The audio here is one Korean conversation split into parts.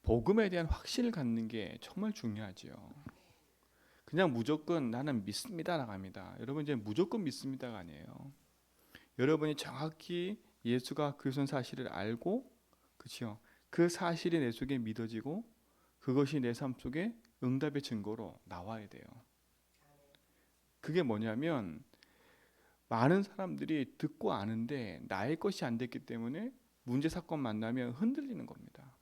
복음에 대한 확신을 갖는 게 정말 중요하지요. 그냥 무조건 나는 믿습니다 나갑니다. 여러분 이제 무조건 믿습니다가 아니에요. 여러분이 정확히 예수가 그리스도인 사실을 알고, 그렇죠? 그 사실이 내 속에 믿어지고 그것이 내 삶 속에 응답의 증거로 나와야 돼요. 그게 뭐냐면 많은 사람들이 듣고 아는데 나의 것이 안 됐기 때문에 문제 사건 만나면 흔들리는 겁니다.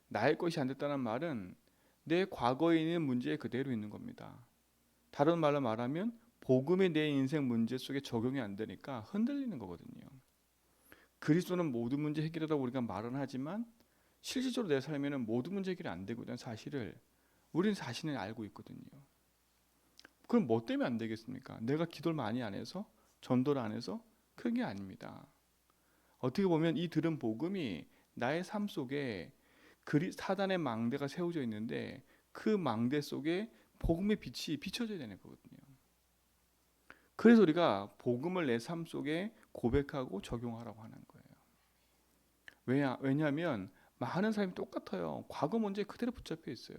나의 것이 안 됐다는 말은 내 과거에 있는 문제에 그대로 있는 겁니다. 다른 말로 말하면 복음이 내 인생 문제 속에 적용이 안 되니까 흔들리는 거거든요. 그리스도는 모든 문제 해결이라고 우리가 말은 하지만 실질적으로 내 삶에는 모든 문제 해결이 안 되고 있다는 사실을 우리는 자신을 알고 있거든요. 그럼 뭐 때문에 안 되겠습니까? 내가 기도를 많이 안 해서? 전도를 안 해서? 그런 게 아닙니다. 어떻게 보면 이 들은 복음이 나의 삶 속에 사단의 망대가 세워져 있는데 그 망대 속에 복음의 빛이 비춰져야 되는 거거든요. 그래서 우리가 복음을 내 삶 속에 고백하고 적용하라고 하는 거예요. 왜냐하면 많은 사람이 똑같아요. 과거 문제에 그대로 붙잡혀 있어요.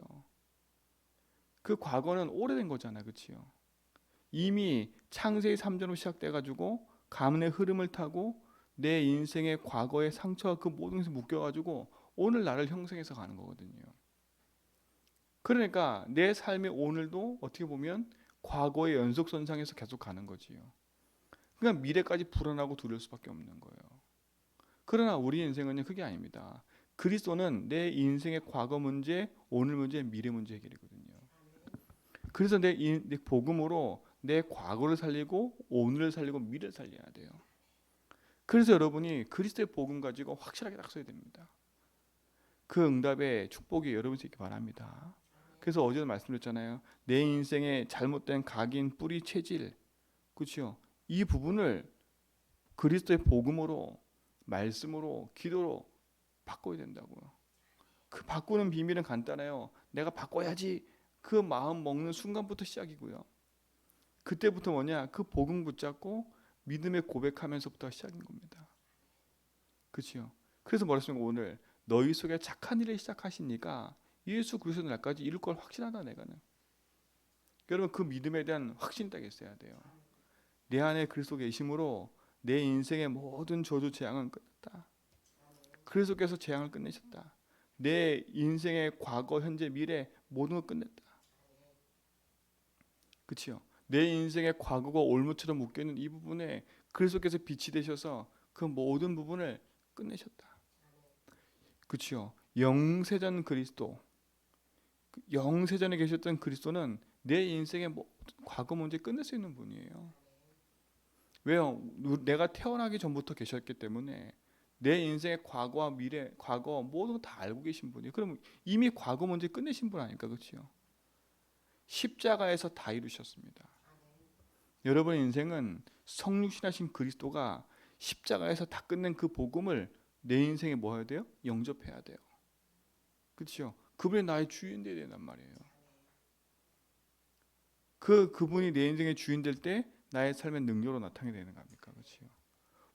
그 과거는 오래된 거잖아요. 그렇죠? 이미 창세기 3전으로 시작돼가지고 가문의 흐름을 타고 내 인생의 과거의 상처와 그 모든 것이 묶여가지고 오늘 나를 형성해서 가는 거거든요. 그러니까 내 삶의 오늘도 어떻게 보면 과거의 연속선상에서 계속 가는 거지요. 그러니까 미래까지 불안하고 두려울 수밖에 없는 거예요. 그러나 우리 인생은요, 그게 아닙니다. 그리스도는 내 인생의 과거 문제, 오늘 문제, 미래 문제 해결이거든요. 그래서 내 복음으로 내 과거를 살리고 오늘을 살리고 미래를 살려야 돼요. 그래서 여러분이 그리스도의 복음 가지고 확실하게 딱 서야 됩니다. 그 응답의 축복이 여러분 수 있기 바랍니다. 그래서 어제도 말씀드렸잖아요. 내 인생의 잘못된 각인, 뿌리, 체질, 그렇죠? 이 부분을 그리스도의 복음으로, 말씀으로, 기도로 바꿔야 된다고요. 그 바꾸는 비밀은 간단해요. 내가 바꿔야지 그 마음 먹는 순간부터 시작이고요. 그때부터 뭐냐? 그 복음 붙잡고 믿음의 고백하면서부터 시작인 겁니다. 그렇죠? 그래서 말했습니다. 오늘 너희 속에 착한 일을 시작하시니까 예수 그리스도 날까지 이룰 걸 확신하다 내가는. 여러분 그 믿음에 대한 확신이 딱 있어야 돼요. 내 안에 그리스도 계심으로 내 인생의 모든 저주 재앙은 끝났다. 그리스도께서 재앙을 끝내셨다. 내 인생의 과거, 현재, 미래 모든 걸 끝냈다. 그렇죠? 내 인생의 과거가 올무처럼 묶여있는 이 부분에 그리스도께서 빛이 되셔서 그 모든 부분을 끝내셨다. 그렇죠? 영세전 그리스도, 영세전에 계셨던 그리스도는 내 인생의 모든 과거 문제 끝낼 수 있는 분이에요. 왜요? 내가 태어나기 전부터 계셨기 때문에 내 인생의 과거와 미래, 과거 모든 거 다 알고 계신 분이에요. 그럼 이미 과거 문제 끝내신 분 아닐까, 그렇죠? 십자가에서 다 이루셨습니다. 여러분의 인생은 성육신하신 그리스도가 십자가에서 다 끝낸 그 복음을 내 인생에 뭐 해야 돼요? 영접해야 돼요. 그렇죠? 그분이 나의 주인 되야 된단 말이에요. 그분이 내 인생의 주인 될 때 나의 삶의 능력으로 나타나게 되는 겁니까? 그렇죠?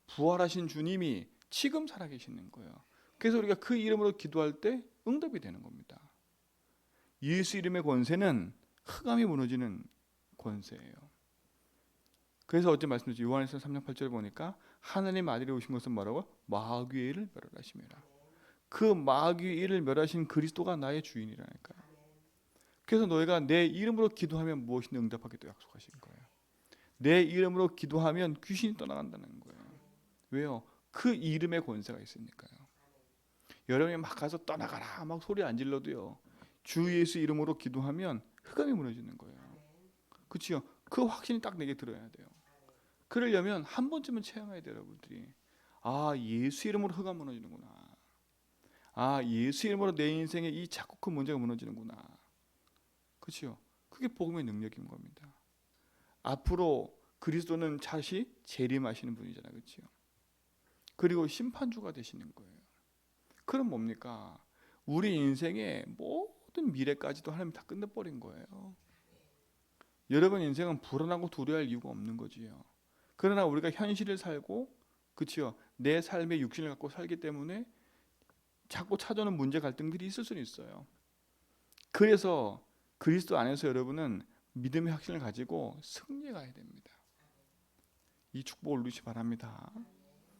부활하신 주님이 지금 살아계시는 거예요. 그래서 우리가 그 이름으로 기도할 때 응답이 되는 겁니다. 예수 이름의 권세는 흑암이 무너지는 권세예요. 그래서 어제 말씀드렸죠. 요한에서 3장 8절에 보니까 하나님 아들이 오신 것은 뭐라고? 마귀의 일을 멸하심이라. 그 마귀의 일을 멸하신 그리스도가 나의 주인이라니까요. 그래서 너희가 내 이름으로 기도하면 무엇이든 응답하겠다고 약속하신 거예요. 내 이름으로 기도하면 귀신이 떠나간다는 거예요. 왜요? 그 이름의 권세가 있으니까요. 여러분이 막 가서 떠나가라 막 소리 안 질러도요. 주 예수 이름으로 기도하면 흑암이 무너지는 거예요. 그렇죠? 그 확신이 딱 내게 들어야 돼요. 그러려면 한 번쯤은 체험해야 돼요, 여러분들이. 아, 예수 이름으로 흑암 무너지는구나. 아, 예수 이름으로 내 인생에 이 자꾸 큰 문제가 무너지는구나. 그렇죠? 그게 복음의 능력인 겁니다. 앞으로 그리스도는 다시 재림하시는 분이잖아요, 그렇죠? 그리고 심판주가 되시는 거예요. 그럼 뭡니까? 우리 인생의 모든 미래까지도 하나님 다 끝내버린 거예요. 여러분 인생은 불안하고 두려워할 이유가 없는 거지요. 그러나 우리가 현실을 살고, 그렇죠? 내 삶의 육신을 갖고 살기 때문에 자꾸 찾아오는 문제 갈등들이 있을 수는 있어요. 그래서 그리스도 안에서 여러분은 믿음의 확신을 가지고 승리해 가야 됩니다. 이 축복을 누리시 바랍니다.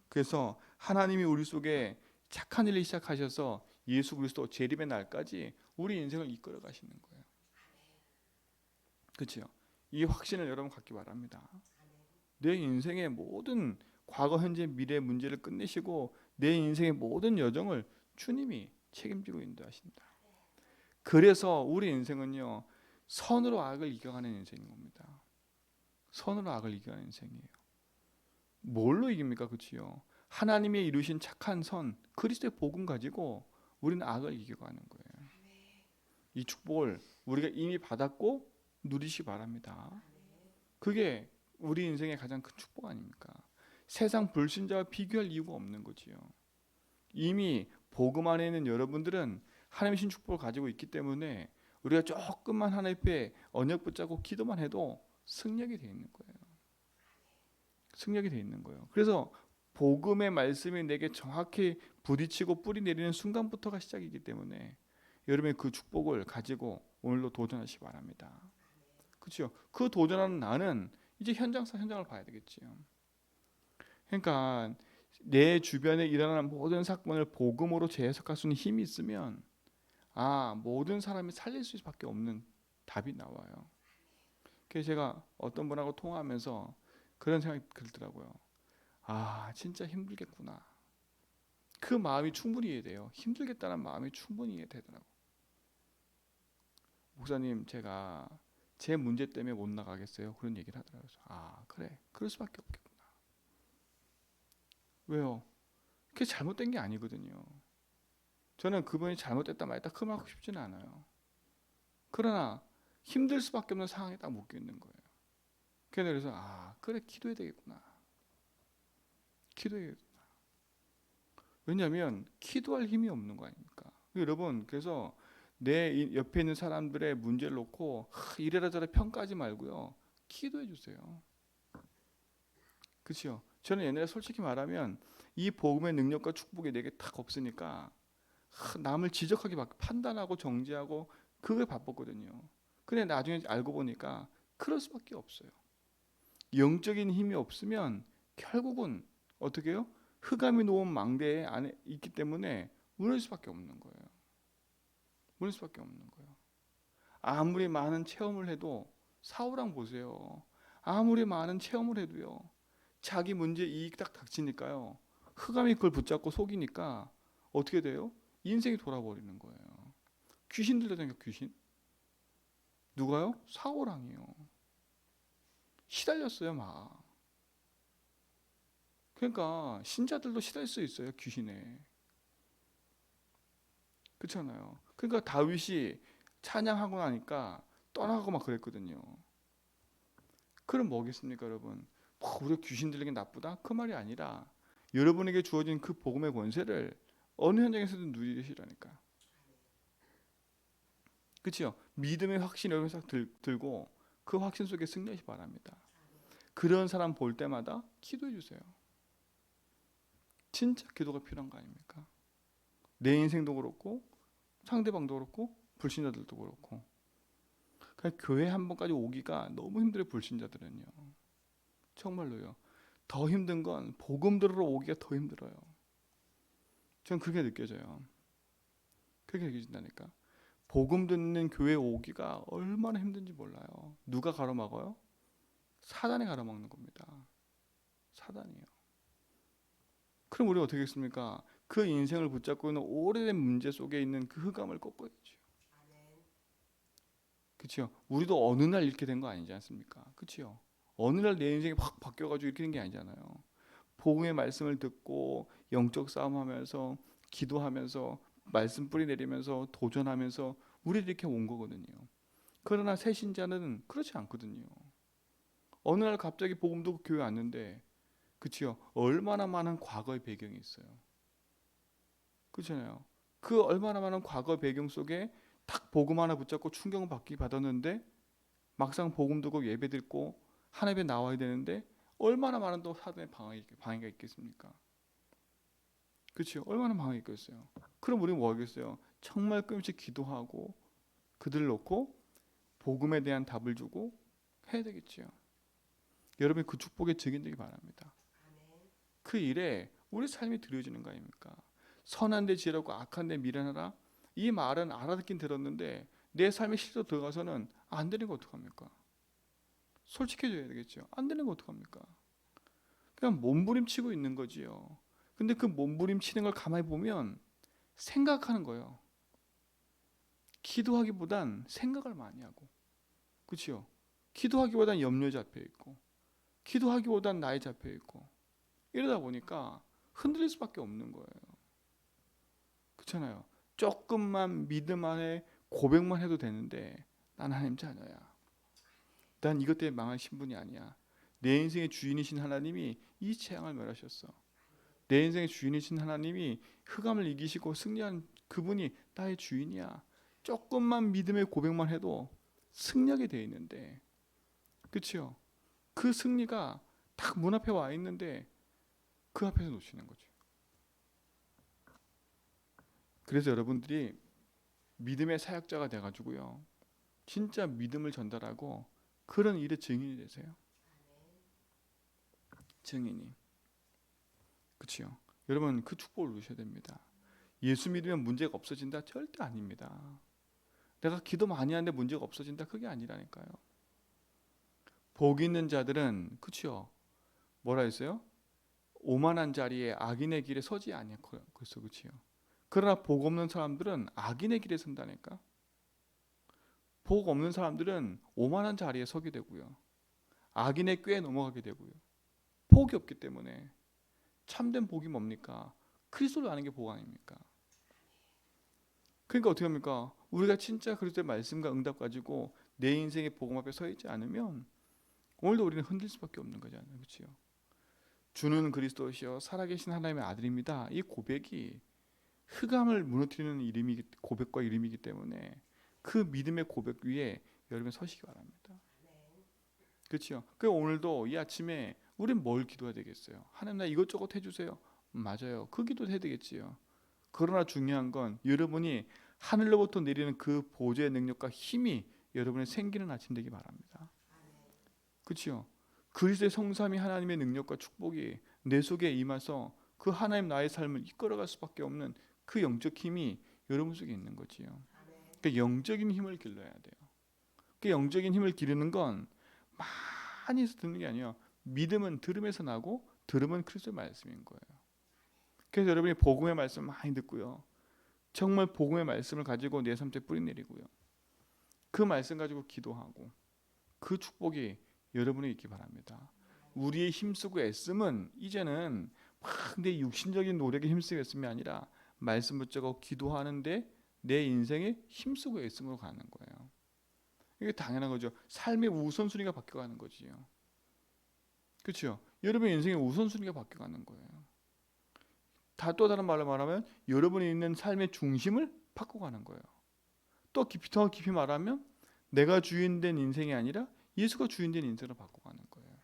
그래서 하나님이 우리 속에 착한 일을 시작하셔서 예수 그리스도 재림의 날까지 우리 인생을 이끌어 가시는 거예요. 그렇죠? 이 확신을 여러분 갖기 바랍니다. 내 인생의 모든 과거, 현재, 미래 문제를 끝내시고 내 인생의 모든 여정을 주님이 책임지고 인도하신다. 그래서 우리 인생은요, 선으로 악을 이겨가는 인생인 겁니다. 선으로 악을 이겨가는 인생이에요. 뭘로 이깁니까? 그치요? 하나님이 이루신 착한 선, 그리스도의 복음 가지고 우리는 악을 이겨가는 거예요. 이 축복을 우리가 이미 받았고 누리시 바랍니다. 그게 우리 인생의 가장 큰 축복 아닙니까? 세상 불신자와 비교할 이유가 없는 거지요. 이미 복음 안에 있는 여러분들은 하나님의 신 축복을 가지고 있기 때문에 우리가 조금만 하나님 앞에 언약 붙잡고 기도만 해도 승리하게 돼 있는 거예요. 승리하게 돼 있는 거예요. 그래서 복음의 말씀이 내게 정확히 부딪히고 뿌리 내리는 순간부터가 시작이기 때문에 여러분의 그 축복을 가지고 오늘도 도전하시기 바랍니다. 그렇죠? 그 도전하는 나는 이제 현장을 봐야 되겠지요. 그러니까 내 주변에 일어나는 모든 사건을 복음으로 재해석할 수 있는 힘이 있으면 모든 사람이 살릴 수밖에 없는 답이 나와요. 그래서 제가 어떤 분하고 통화하면서 그런 생각이 들더라고요. 진짜 힘들겠구나. 그 마음이 충분히 이해돼요. 힘들겠다는 마음이 충분히 이해되더라고요. 목사님, 제가 제 문제 때문에 못 나가겠어요. 그런 얘기를 하더라고요. 그래. 그럴 수밖에 없겠구나. 왜요? 그게 잘못된 게 아니거든요. 저는 그분이 잘못됐다 말했다 그 말 하고 싶지는 않아요. 그러나 힘들 수밖에 없는 상황에 딱 묶여 있는 거예요. 그래서 그래, 기도해야 되겠구나. 기도해야 되겠구나. 왜냐하면 기도할 힘이 없는 거 아닙니까? 여러분, 그래서 내 옆에 있는 사람들의 문제를 놓고 이래라 저래라 평가하지 말고요. 기도해 주세요. 그렇죠? 저는 옛날에 솔직히 말하면 이 복음의 능력과 축복이 내게 딱 없으니까 남을 지적하기 판단하고 정죄하고 그게 바빴거든요. 근데 나중에 알고 보니까 그럴 수밖에 없어요. 영적인 힘이 없으면 결국은 어떻게 해요? 흑암이 놓은 망대 안에 있기 때문에 무너질 수밖에 없는 거예요. 무너질 수밖에 없는 거예요. 아무리 많은 체험을 해도 사울왕 보세요. 아무리 많은 체험을 해도요. 자기 문제 이익 딱 닥치니까요. 흑암이 그걸 붙잡고 속이니까 어떻게 돼요? 인생이 돌아버리는 거예요. 귀신 들려다니까 귀신. 누가요? 사울왕이요. 시달렸어요 막. 그러니까 신자들도 시달릴 수 있어요 귀신에. 그렇잖아요. 그러니까 다윗이 찬양하고 나니까 떠나가고 막 그랬거든요. 그럼 뭐겠습니까 여러분? 우리가 귀신 들리긴 나쁘다? 그 말이 아니라 여러분에게 주어진 그 복음의 권세를 어느 현장에서든 누리시라니까. 그렇죠? 믿음의 확신을 여러분 싹 들고 그 확신 속에 승리하시기 바랍니다. 그런 사람 볼 때마다 기도해 주세요. 진짜 기도가 필요한 거 아닙니까? 내 인생도 그렇고 상대방도 그렇고 불신자들도 그렇고. 그러니까 교회 한 번까지 오기가 너무 힘들어요. 불신자들은요. 정말로요. 더 힘든 건 복음 들으러 오기가 더 힘들어요. 전 그게 느껴져요. 그게 느껴진다니까. 복음 듣는 교회 오기가 얼마나 힘든지 몰라요. 누가 가로막아요? 사단이 가로막는 겁니다. 사단이요. 그럼 우리 어떻게 했습니까? 그 인생을 붙잡고 있는 오래된 문제 속에 있는 그 흑암을 꺾어야죠. 그렇죠? 우리도 어느 날 이렇게 된 거 아니지 않습니까? 그렇죠? 어느 날 내 인생이 확 바뀌어가지고 이렇게 된 게 아니잖아요. 복음의 말씀을 듣고 영적 싸움하면서 기도하면서 말씀 뿌리 내리면서 도전하면서 우리들이 이렇게 온 거거든요. 그러나 새 신자는 그렇지 않거든요. 어느 날 갑자기 복음 듣고 교회 왔는데, 그렇죠? 얼마나 많은 과거의 배경이 있어요. 그렇잖아요. 그 얼마나 많은 과거 배경 속에 딱 복음 하나 붙잡고 충격을 받았는데 막상 복음 듣고 예배 듣고 하나님에 나와야 되는데 얼마나 많은 또 사단의 방해가 있겠습니까? 그렇죠? 얼마나 방해가 있겠어요. 그럼 우리는 뭐 하겠어요? 정말 끊임없이 기도하고 그들을 놓고 복음에 대한 답을 주고 해야 되겠지요. 여러분 그 축복의 증인되기 바랍니다. 그 일에 우리 삶이 드려지는 거 아닙니까? 선한 데 지혜롭고 악한 데 미련하라. 이 말은 알아듣긴 들었는데 내 삶에 실제로 들어가서는 안 되는 거 어떡합니까? 솔직해져야 되겠죠. 안 되는 거 어떡합니까? 그냥 몸부림치고 있는 거지요. 근데 그 몸부림치는 걸 가만히 보면 생각하는 거예요. 기도하기보단 생각을 많이 하고, 그렇죠? 기도하기보단 염려 잡혀 있고, 기도하기보단 나에 잡혀 있고, 이러다 보니까 흔들릴 수밖에 없는 거예요. 그렇잖아요. 조금만 믿음 안에 고백만 해도 되는데 난 하나님 자녀야. 난 이것 때문에 망할 신분이 아니야. 내 인생의 주인이신 하나님이 이 재앙을 멸하셨어. 내 인생의 주인이신 하나님이 흑암을 이기시고 승리한 그분이 나의 주인이야. 조금만 믿음의 고백만 해도 승리하게 돼 있는데, 그렇죠? 그 승리가 딱 문 앞에 와 있는데 그 앞에서 놓치는 거죠. 그래서 여러분들이 믿음의 사역자가 돼가지고요, 진짜 믿음을 전달하고 그런 일의 증인이 되세요. 증인이. 그렇죠? 여러분 그 축복을 누리셔야 됩니다. 예수 믿으면 문제가 없어진다? 절대 아닙니다. 내가 기도 많이 하는데 문제가 없어진다? 그게 아니라니까요. 복 있는 자들은, 그렇죠? 뭐라 했어요? 오만한 자리에 악인의 길에 서지 아니하고, 그래서 그렇죠? 그러나 복 없는 사람들은 악인의 길에 선다니까. 복 없는 사람들은 오만한 자리에 서게 되고요, 악인의 꾀에 넘어가게 되고요. 복이 없기 때문에. 참된 복이 뭡니까? 그리스도를 아는 게 복 아닙니까? 그러니까 어떻게 합니까? 우리가 진짜 그리스도의 말씀과 응답 가지고 내 인생의 복음 앞에 서 있지 않으면 오늘도 우리는 흔들 수밖에 없는 거잖아요. 그렇죠? 주는 그리스도시요 살아계신 하나님의 아들입니다. 이 고백이 흑암을 무너뜨리는 이름이, 고백과 이름이기 때문에 그 믿음의 고백 위에 여러분 서시기 바랍니다. 그렇죠? 그 오늘도 이 아침에 우린 뭘 기도해야 되겠어요? 하나님 나 이것저것 해주세요. 맞아요. 그 기도도 해야 되겠지요. 그러나 중요한 건 여러분이 하늘로부터 내리는 그 보좌의 능력과 힘이 여러분의 생기는 아침 되기 바랍니다. 그렇죠? 그리스도의 성삼위 하나님의 능력과 축복이 내 속에 임해서 그 하나님 나의 삶을 이끌어갈 수밖에 없는 그 영적 힘이 여러분 속에 있는 거지요. 그 영적인 힘을 길러야 돼요. 그 영적인 힘을 기르는 건 많이 해서 듣는 게 아니에요. 믿음은 들음에서 나고 들음은 그리스도의 말씀인 거예요. 그래서 여러분이 복음의 말씀 많이 듣고요, 정말 복음의 말씀을 가지고 내 삶에 뿌리내리고요, 그 말씀 가지고 기도하고 그 축복이 여러분이 있기 바랍니다. 우리의 힘쓰고 애씀은 이제는 막 내 육신적인 노력에 힘쓰고 애씀이 아니라 말씀 붙잡고 기도하는데 내 인생에 힘쓰고 애씀으로 가는 거예요. 이게 당연한 거죠. 삶의 우선순위가 바뀌어가는 거지요. 그렇죠? 여러분의 인생의 우선순위가 바뀌어가는 거예요. 또 다른 말로 말하면 여러분이 있는 삶의 중심을 바꿔가는 거예요. 더 깊이 말하면 내가 주인된 인생이 아니라 예수가 주인된 인생으로 바꿔가는 거예요.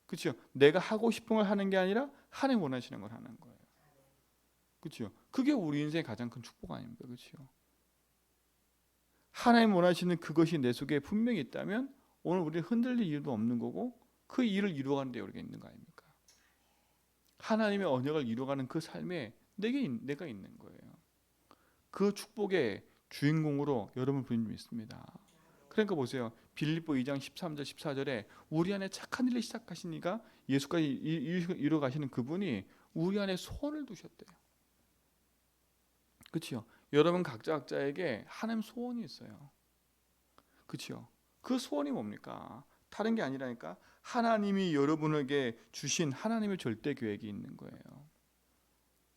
그렇죠? 내가 하고 싶은 걸 하는 게 아니라 하나님 원하시는 걸 하는 거예요. 그렇죠? 그게 우리 인생의 가장 큰 축복 아닙니까? 그렇죠? 하나님 원하시는 그것이 내 속에 분명히 있다면 오늘 우리는 흔들릴 이유도 없는 거고 그 일을 이루어가는 데 우리가 있는 거 아닙니까? 하나님의 언약을 이루어가는 그 삶에 내가 있는 거예요. 그 축복의 주인공으로 여러분 부르심 있습니다. 그러니까 보세요. 빌립보 2장 13절 14절에 우리 안에 착한 일을 시작하시니까 예수까지 이루어 가시는 그분이 우리 안에 소원을 두셨대요. 그렇죠? 여러분 각자에게 하나님 소원이 있어요. 그렇죠? 그 소원이 뭡니까? 다른 게 아니라니까 하나님이 여러분에게 주신 하나님의 절대 계획이 있는 거예요.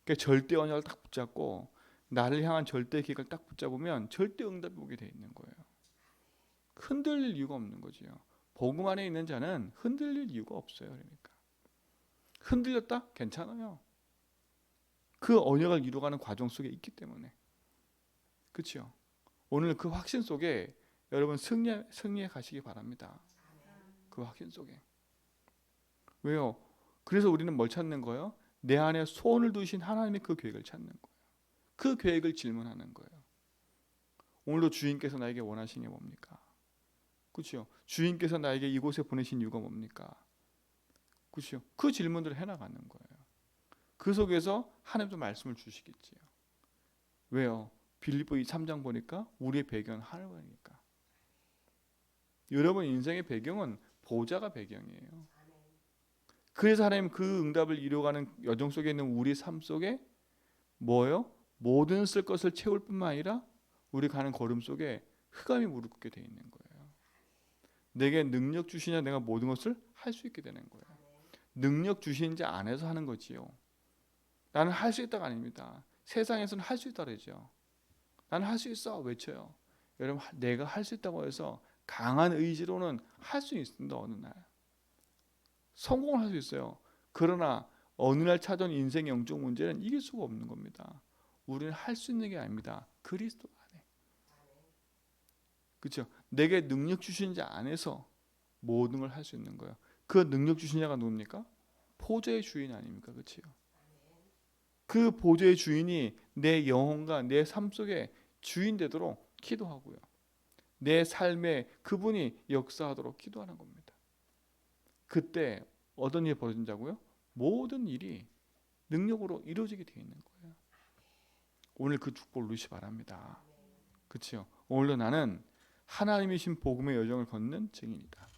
그러니까 절대 언약을 딱 붙잡고 나를 향한 절대 계획을 딱 붙잡으면 절대 응답이 오게 돼 있는 거예요. 흔들릴 이유가 없는 거지요. 복음 안에 있는 자는 흔들릴 이유가 없어요. 그러니까 흔들렸다? 괜찮아요. 그 언약을 이루어가는 과정 속에 있기 때문에. 그렇죠? 오늘 그 확신 속에 여러분 승리해 가시기 바랍니다. 그 확신 속에. 왜요? 그래서 우리는 뭘 찾는 거예요? 내 안에 소원을 두신 하나님의 그 계획을 찾는 거예요. 그 계획을 질문하는 거예요. 오늘도 주인께서 나에게 원하시는 게 뭡니까? 그렇죠? 주인께서 나에게 이곳에 보내신 이유가 뭡니까? 그렇죠? 그 질문들을 해나가는 거예요. 그 속에서 하나님도 말씀을 주시겠지요. 왜요? 빌립보 3장 보니까 우리의 배경은 하나님이니까. 여러분 인생의 배경은 보좌가 배경이에요. 그래서 하나님 그 응답을 이루어가는 여정 속에 있는 우리 삶 속에 뭐예요? 모든 쓸 것을 채울 뿐만 아니라 우리 가는 걸음 속에 흑암이 무릎 꿇게 돼 있는 거예요. 내게 능력 주시냐 내가 모든 것을 할 수 있게 되는 거예요. 능력 주신 자 안에서 하는 거지요. 나는 할 수 있다가 아닙니다. 세상에서는 할 수 있다 그러죠. 나는 할 수 있어 외쳐요. 여러분 내가 할 수 있다고 해서 강한 의지로는 할 수 있습니다. 어느 날 성공을 할 수 있어요. 그러나 어느 날 찾아온 인생의 영적 문제는 이길 수가 없는 겁니다. 우리는 할 수 있는 게 아닙니다. 그리스도 안에. 그렇죠? 내게 능력 주신 자 안에서 모든 걸 할 수 있는 거예요. 그 능력 주신 자가 누굽니까? 보좌의 주인 아닙니까? 그렇죠? 그 보좌의 주인이 내 영혼과 내 삶 속에 주인 되도록 기도하고요. 내 삶에 그분이 역사하도록 기도하는 겁니다. 그때 어떤 일이 벌어진다고요? 모든 일이 능력으로 이루어지게 되어 있는 거예요. 오늘 그 축복을 누리시 바랍니다. 그렇죠? 오늘도 나는 하나님이신 복음의 여정을 걷는 증인이다.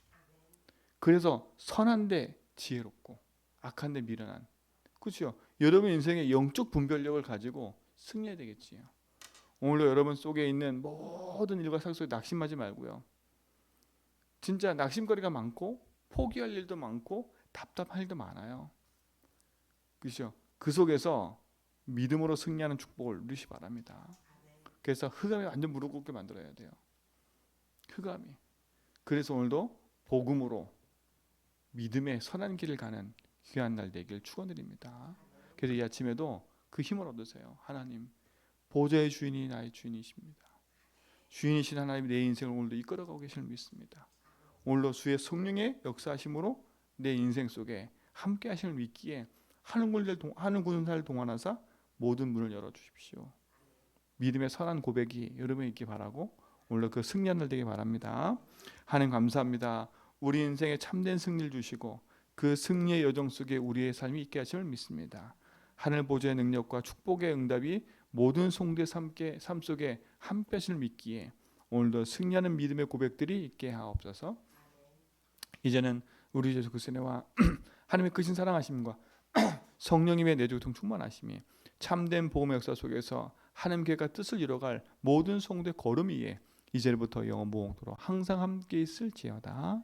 그래서 선한데 지혜롭고 악한데 미련한. 그렇죠? 여러분 인생의 영적 분별력을 가지고 승리해야 되겠지요. 오늘도 여러분 속에 있는 모든 일과 상 속에 낙심하지 말고요. 진짜 낙심거리가 많고 포기할 일도 많고 답답할 일도 많아요. 그렇죠? 그 속에서 믿음으로 승리하는 축복을 누리시 바랍니다. 그래서 흑암이 완전 무릎 꿇게 만들어야 돼요. 흑암이. 그래서 오늘도 복음으로 믿음의 선한 길을 가는 귀한 날 되길 축원드립니다. 그래서 이 아침에도 그 힘을 얻으세요. 하나님 보좌의 주인이 나의 주인이십니다. 주인이신 하나님이 내 인생을 오늘도 이끌어가고 계시는 믿습니다. 오늘도 주의 성령의 역사하심으로 내 인생 속에 함께 하심을 믿기에 하는 군사를 동원하사 모든 문을 열어주십시오. 믿음의 선한 고백이 여러분이 있기 바라고 오늘 그 승리한 날 되기 바랍니다. 하나님 감사합니다. 우리 인생에 참된 승리를 주시고 그 승리의 여정 속에 우리의 삶이 있게 하심을 믿습니다. 하늘 보좌의 능력과 축복의 응답이 모든 성도의 삶 속에 함께 하심을 믿기에 오늘도 승리하는 믿음의 고백들이 있게 하옵소서. 이제는 우리 예수 그리스도와 하나님의 크신 사랑하심과 성령님의 내주통 충만하심이 참된 복음의 역사 속에서 하나님 계획과 뜻을 이뤄갈 모든 성도의 걸음 위에 이제부터 영원 무궁토록 항상 함께 있을지어다.